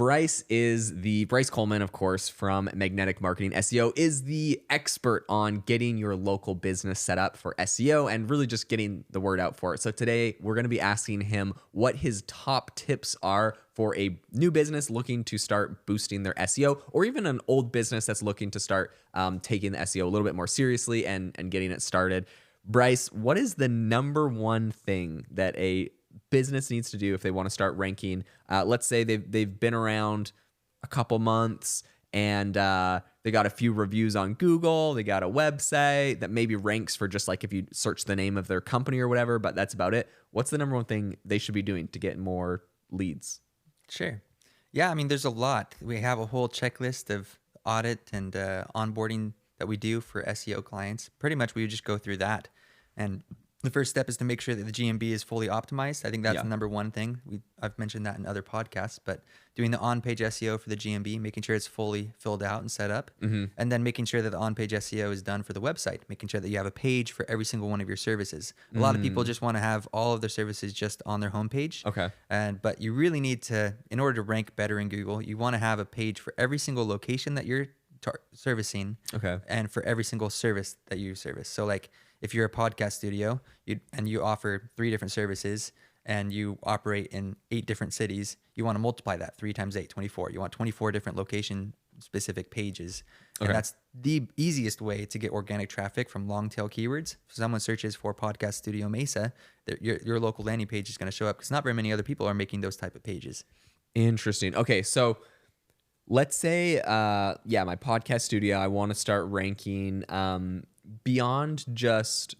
Bryce Coleman, of course, from Magnetic Marketing SEO, is the expert on getting your local business set up for SEO and really just getting the word out for it. So today we're going to be asking him what his top tips are for a new business looking to start boosting their SEO, or even an old business that's looking to start taking the SEO a little bit more seriously and getting it started. Bryce, what is the number one thing that a business needs to do if they want to start ranking? Let's say they've been around a couple months and they got a few reviews on Google. They got a website that maybe ranks for just like if you search the name of their company or whatever, but that's about it. What's the number one thing they should be doing to get more leads? Sure. Yeah, I mean, there's a lot. We have a whole checklist of audit and onboarding that we do for SEO clients. Pretty much we just go through that. And the first step is to make sure that the GMB is fully optimized. I think that's the number one thing. I've mentioned that in other podcasts, but doing the on-page SEO for the GMB, making sure it's fully filled out and set up, and then making sure that the on-page SEO is done for the website, making sure that you have a page for every single one of your services. A lot of people just want to have all of their services just on their homepage. Okay. But you really need to, in order to rank better in Google, you want to have a page for every single location that you're servicing, and for every single service that you service. So like, if you're a podcast studio and you offer 3 different services and you operate in 8 different cities, you want to multiply that 3 times 8, 24. You want 24 different location specific pages. And that's the easiest way to get organic traffic from long tail keywords. If someone searches for Podcast Studio Mesa, your local landing page is going to show up because not very many other people are making those type of pages. Interesting. Okay, so let's say, my podcast studio, I want to start ranking beyond just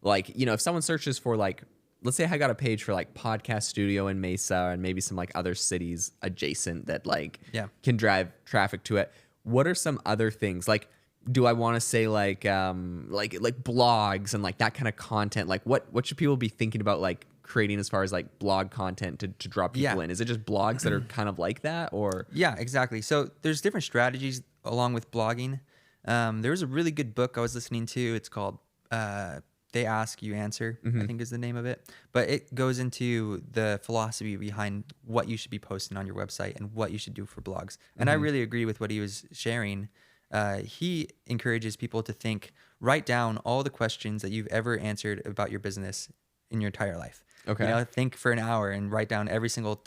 like, if someone searches for like, let's say I got a page for like podcast studio in Mesa and maybe some like other cities adjacent that like can drive traffic to it. What are some other things? Like, do I want to say like blogs and like that kind of content? Like what should people be thinking about like creating as far as like blog content to draw people in? Is it just blogs that are kind of like that, or? Yeah, exactly. So there's different strategies along with blogging. There was a really good book I was listening to. It's called They Ask, You Answer, I think is the name of it. But it goes into the philosophy behind what you should be posting on your website and what you should do for blogs. And I really agree with what he was sharing. He encourages people to write down all the questions that you've ever answered about your business in your entire life. Okay. Think for an hour and write down every single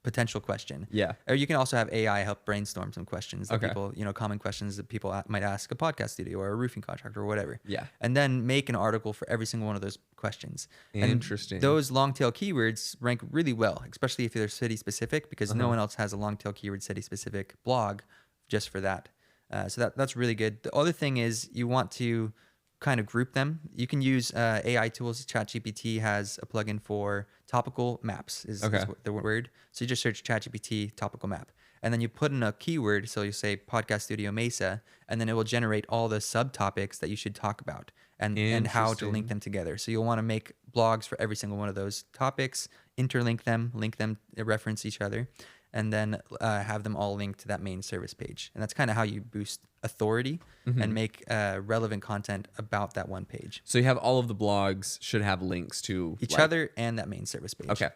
potential question. Yeah. Or you can also have AI help brainstorm some questions that people, common questions that people might ask a podcast studio or a roofing contractor or whatever. Yeah. And then make an article for every single one of those questions. Interesting. And those long tail keywords rank really well, especially if they're city specific, because no one else has a long tail keyword city specific blog just for that. So that's really good. The other thing is you want to kind of group them. You can use AI tools. ChatGPT has a plugin for topical maps is the word. So you just search ChatGPT topical map. And then you put in a keyword. So you say Podcast Studio Mesa, and then it will generate all the subtopics that you should talk about and how to link them together. So you'll want to make blogs for every single one of those topics, interlink them, link them, reference each other, and then have them all linked to that main service page. And that's kind of how you boost authority and make relevant content about that one page. So you have all of the blogs should have links to each other and that main service page. Okay.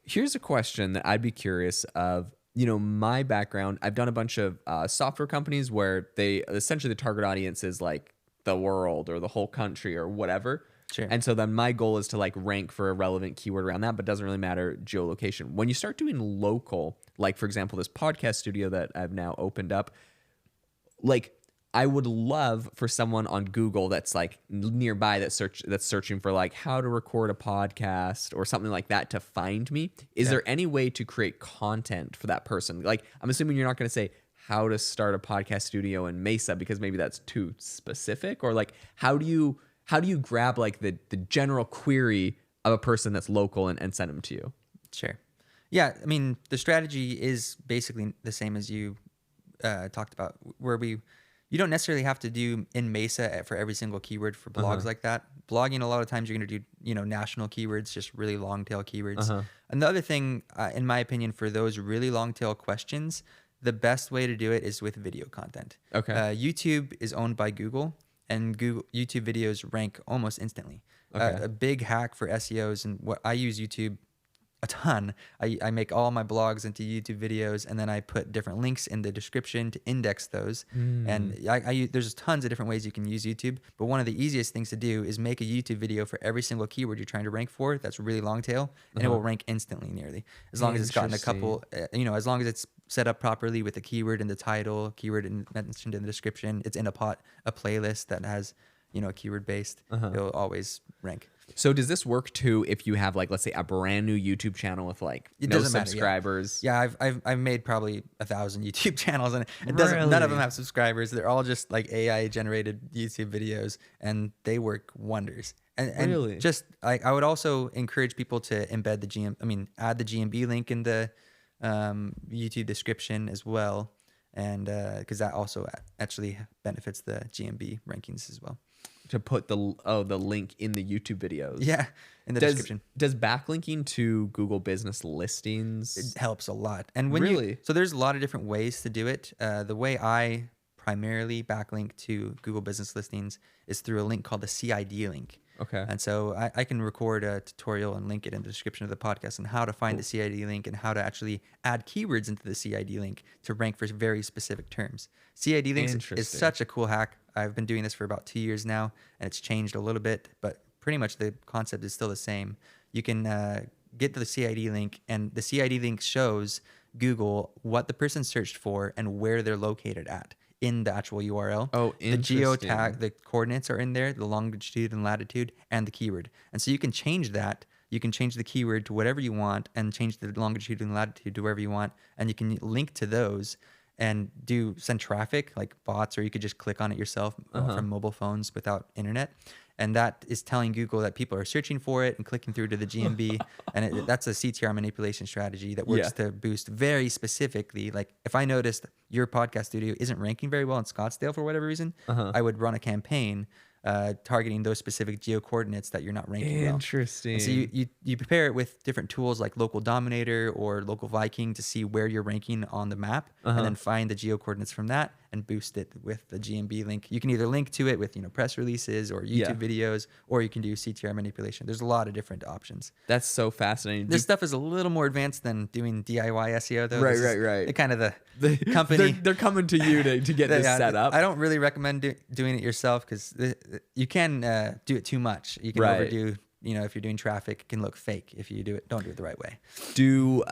Here's a question that I'd be curious of. My background, I've done a bunch of software companies where they essentially the target audience is like the world or the whole country or whatever. Sure. And so then my goal is to like rank for a relevant keyword around that, but doesn't really matter geolocation. When you start doing local, like for example, this podcast studio that I've now opened up, like I would love for someone on Google that's like nearby that's searching for like how to record a podcast or something like that to find me. Is there any way to create content for that person? Like I'm assuming you're not going to say how to start a podcast studio in Mesa because maybe that's too specific, or like how do you grab like the general query of a person that's local and send them to you? Sure. Yeah. I mean, the strategy is basically the same as you talked about, where you don't necessarily have to do in Mesa for every single keyword for blogs like that. Blogging, a lot of times you're going to do, national keywords, just really long tail keywords. And the other thing, in my opinion, for those really long tail questions, the best way to do it is with video content. Okay. YouTube is owned by Google, and YouTube videos rank almost instantly. A big hack for SEOs, and what I use YouTube a ton. I make all my blogs into YouTube videos, and then I put different links in the description to index those. And there's tons of different ways you can use YouTube, but one of the easiest things to do is make a YouTube video for every single keyword you're trying to rank for. That's really long tail, and it will rank instantly nearly, as long as it's gotten a couple, as long as it's set up properly with the keyword in the title, mentioned in the description, it's in a playlist that has, a keyword based, it'll always rank. So does this work too if you have, like, let's say a brand new YouTube channel with like no subscribers? Yeah, I've made probably 1,000 YouTube channels, and none of them have subscribers. They're all just like AI generated YouTube videos, and they work wonders. And Really? just I would also encourage people to embed add the GMB link in the YouTube description as well, and because that also actually benefits the GMB rankings as well. To put the link in the YouTube videos. Yeah, in the description. Does backlinking to Google Business listings? It helps a lot. And so there's a lot of different ways to do it. The way I primarily backlink to Google Business listings is through a link called the CID link. Okay. And so I can record a tutorial and link it in the description of the podcast on how to find the CID link and how to actually add keywords into the CID link to rank for very specific terms. CID links is such a cool hack. I've been doing this for about 2 years now, and it's changed a little bit, but pretty much the concept is still the same. You can get to the CID link, and the CID link shows Google what the person searched for and where they're located at in the actual URL. Oh, interesting. The geotag, the coordinates are in there, the longitude and latitude, and the keyword. And so you can change that. You can change the keyword to whatever you want and change the longitude and latitude to wherever you want. And you can link to those and send traffic like bots, or you could just click on it yourself from mobile phones without internet. And that is telling Google that people are searching for it and clicking through to the GMB. And that's a CTR manipulation strategy that works to boost very specifically. Like if I noticed your podcast studio isn't ranking very well in Scottsdale for whatever reason, I would run a campaign targeting those specific geo coordinates that you're not ranking well. Interesting. And so you prepare it with different tools like Local Dominator or Local Viking to see where you're ranking on the map, and then find the geo coordinates from that and boost it with the GMB link. You can either link to it with press releases or YouTube videos, or you can do CTR manipulation. There's a lot of different options. That's so fascinating. This stuff is a little more advanced than doing DIY SEO though. Right. Kind of the company. They're coming to you to get this set up. I don't really recommend doing it yourself, because you can do it too much. You can overdo. If you're doing traffic, it can look fake if you don't do it the right way. Do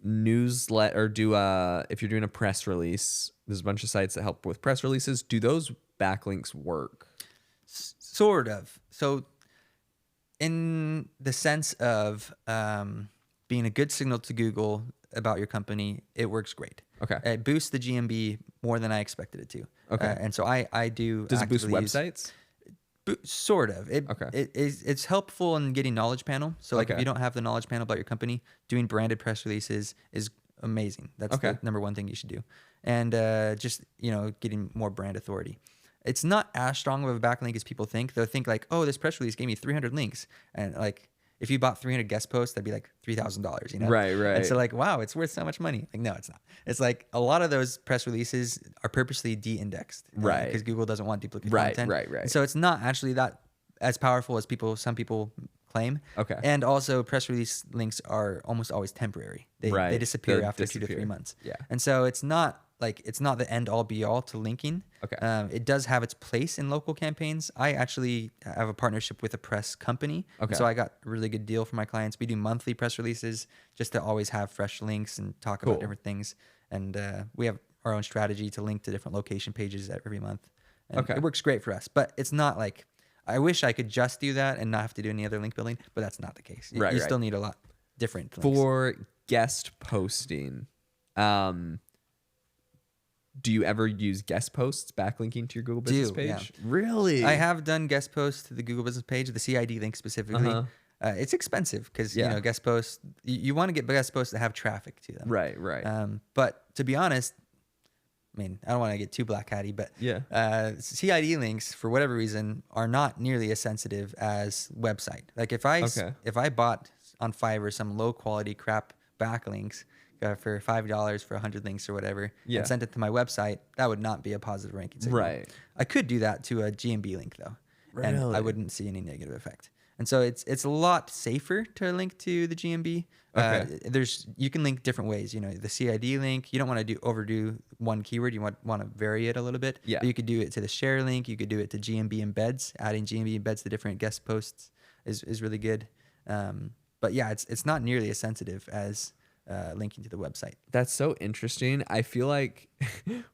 newsletter or if you're doing a press release, there's a bunch of sites that help with press releases. Do those backlinks work? Sort of. So in the sense of being a good signal to Google about your company, it works great. Okay. It boosts the GMB more than I expected it to. Okay. And so I do. Does it boost websites? Sort of. It's helpful in getting knowledge panel. So like if you don't have the knowledge panel about your company, doing branded press releases is amazing. That's the number one thing you should do. And just getting more brand authority. It's not as strong of a backlink as people think. They'll think like, oh, this press release gave me 300 links, and like if you bought 300 guest posts, that'd be like $3,000. Right. And so like, wow, it's worth so much money. Like, no, it's not. It's like a lot of those press releases are purposely de-indexed, right? Because Google doesn't want duplicate content, right. And so it's not actually that as powerful as some people claim. Okay. And also, press release links are almost always temporary. They disappear after 2 to 3 months. Yeah. And so it's not the end all be all to linking. Okay. It does have its place in local campaigns. I actually have a partnership with a press company. Okay. So I got a really good deal for my clients. We do monthly press releases just to always have fresh links and talk about different things. And we have our own strategy to link to different location pages every month. And it works great for us. But it's not like, I wish I could just do that and not have to do any other link building, but that's not the case. You still need a lot different links. For guest posting, do you ever use guest posts backlinking to your Google Business page? Yeah. Really? I have done guest posts to the Google Business page, the CID link specifically. It's expensive because guest posts, you want to get guest posts that have traffic to them. Right. But to be honest, I mean, I don't want to get too black hatty, but CID links for whatever reason are not nearly as sensitive as website. Like if I bought on Fiverr some low quality crap backlinks for $5 for 100 links or whatever, and sent it to my website, that would not be a positive ranking signal. Right. I could do that to a GMB link though, Really? and I wouldn't see any negative effect. And so it's a lot safer to link to the GMB. Okay. You can link different ways. You know, the CID link. You don't want to overdo one keyword. You want to vary it a little bit. Yeah. But you could do it to the share link. You could do it to GMB embeds. Adding GMB embeds to different guest posts is really good. But yeah, it's not nearly as sensitive as linking to the website. That's so interesting. I feel like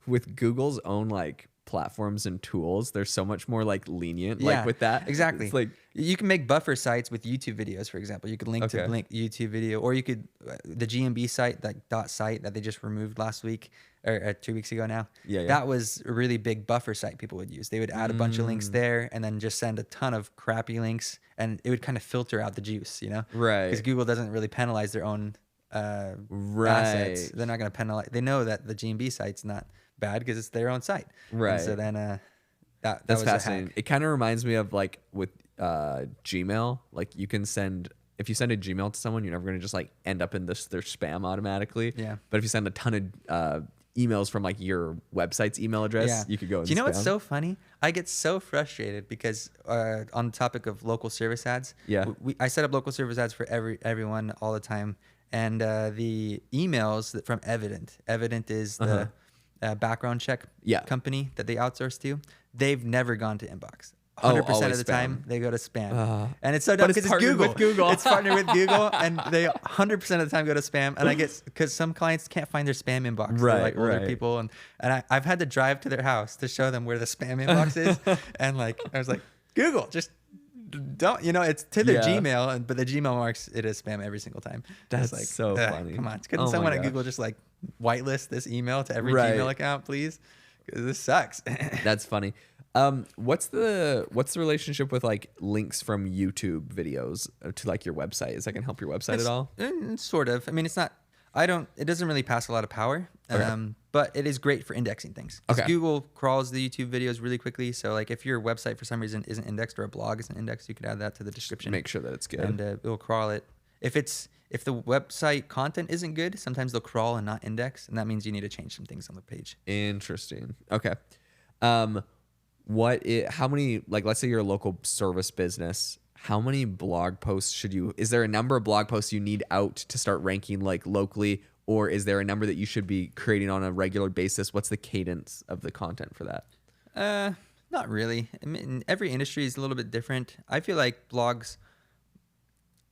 with Google's own like platforms and tools, they're so much more like lenient like with that. Exactly. It's like you can make buffer sites with YouTube videos, for example. You could link to link YouTube video, or you could the GMB site, that .site that they just removed last week or 2 weeks ago now. Yeah. That was a really big buffer site people would use. They would add a bunch of links there and then just send a ton of crappy links, and it would kind of filter out the juice, you know? Right. Because Google doesn't really penalize their own assets. They're not going to penalize. They know that the GMB site's not bad because it's their own site. Right. And so then that that's was fascinating. It kind of reminds me of like with Gmail. Like you can send, if you send a Gmail to someone, you're never going to just like end up in their spam automatically. Yeah. But if you send a ton of emails from like your website's email address, you could go in. Do you know spam. what's so funny? I get so frustrated because on the topic of local service ads, I set up local service ads for everyone all the time. And the emails from Evident is the background check company that they outsource to. They've never gone to inbox. 100% of the time they go to spam. And it's so dumb because it's Google. With Google. It's partnered with Google, and they 100% of the time go to spam. And I get, because some clients can't find their spam inbox. They're like older people. And I've had to drive to their house to show them where the spam inbox is. And like, I was like, Google, just don't, it's to their Gmail, but the Gmail marks it as spam every single time. That's like, so funny. Come on. Couldn't someone at Google just like whitelist this email to every Gmail account, please? Because this sucks. That's funny. What's the relationship with like links from YouTube videos to like your website? Is that gonna help your website at all? Sort of. I mean, it's not. It doesn't really pass a lot of power. But it is great for indexing things. Because Google crawls the YouTube videos really quickly. So like if your website for some reason isn't indexed or a blog isn't indexed, you could add that to the description. Make sure that it's good. And it'll crawl it. If the website content isn't good, sometimes they'll crawl and not index, and that means you need to change some things on the page. Interesting. Okay. How many, like, let's say you're a local service business, how many blog posts is there a number of blog posts you need out to start ranking like locally, or is there a number that you should be creating on a regular basis? What's the cadence of the content for that? Not really. I mean, every industry is a little bit different. I feel like blogs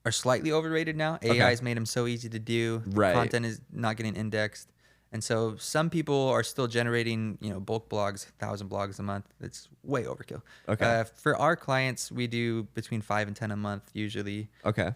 are slightly overrated now. AI has made them so easy to do. Right. Content is not getting indexed. And so some people are still generating, bulk blogs, 1,000 blogs a month. It's way overkill. Okay. For our clients, we do between 5 and 10 a month usually. Okay.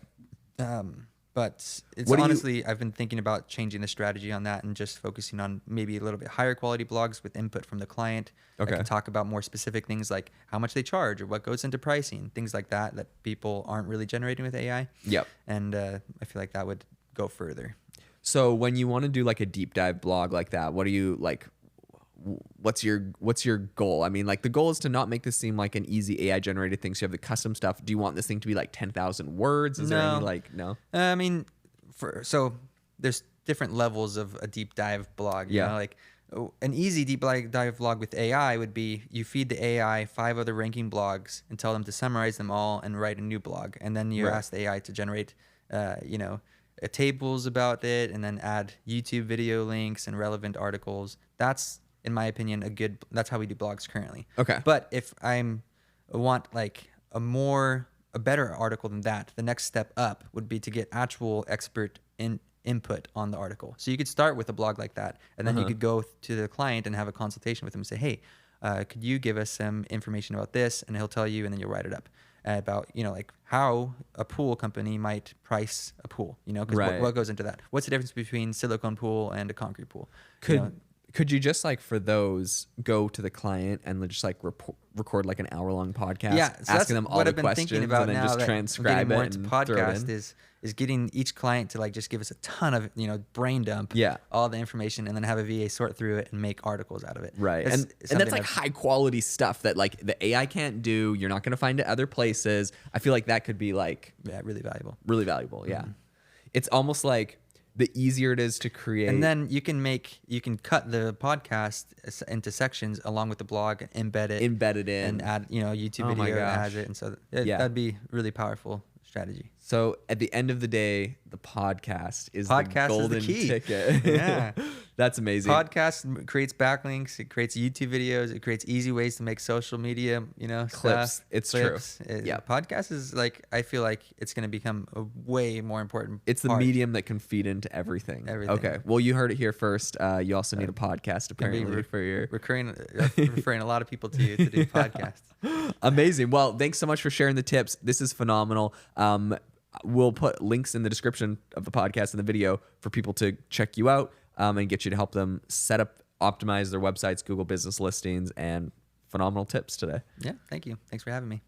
But it's honestly, I've been thinking about changing the strategy on that and just focusing on maybe a little bit higher quality blogs with input from the client. Okay. I can talk about more specific things like how much they charge or what goes into pricing, things like that people aren't really generating with AI. Yep. And I feel like that would go further. So when you want to do like a deep dive blog like that, what do you like? What's your goal? I mean, like the goal is to not make this seem like an easy AI generated thing. So you have the custom stuff. Do you want this thing to be like 10,000 words? Is there any no? I mean, so there's different levels of a deep dive blog. You know, like an easy deep dive blog with AI would be you feed the AI 5 other ranking blogs and tell them to summarize them all and write a new blog. And then you ask the AI to generate, tables about it and then add YouTube video links and relevant articles. That's, in my opinion, that's how we do blogs currently. Okay. But if I want like a better article than that, the next step up would be to get actual expert input on the article. So you could start with a blog like that, and then you could go to the client and have a consultation with them and say, hey, could you give us some information about this? And he'll tell you, and then you'll write it up about, like how a pool company might price a pool, because what goes into that? What's the difference between silicone pool and a concrete pool? Could you just like for those go to the client and just like record like an hour-long podcast, so asking them all the questions thinking about and then just transcribe more it into and podcast throw it in? is getting each client to like just give us a ton of brain dump all the information and then have a VA sort through it and make articles out of it. Right. And that's like high quality stuff that like the AI can't do. You're not going to find it other places. I feel like that could be like really valuable. Really valuable. Yeah. It's almost like the easier it is to create. And then you can cut the podcast into sections along with the blog, embed it in, and add, you know, a YouTube Oh my video gosh. as it. And so Yeah. that'd be really powerful strategy. So at the end of the day, the podcast is the Podcast is the golden key. ticket. Yeah. That's amazing. Podcast creates backlinks. It creates YouTube videos. It creates easy ways to make social media, you know, Clips. stuff. It's Clips. true. Yeah. Podcast is like, I feel like it's going to become a way more important. It's the part. medium that can feed into everything. Everything. Okay. Well, you heard it here first. You also need a podcast apparently for your referring a lot of people to you to do podcasts. Amazing. Well, thanks so much for sharing the tips. This is phenomenal. We'll put links in the description of the podcast and the video for people to check you out and get you to help them set up, optimize their websites, Google business listings, and phenomenal tips today. Yeah. Thank you. Thanks for having me.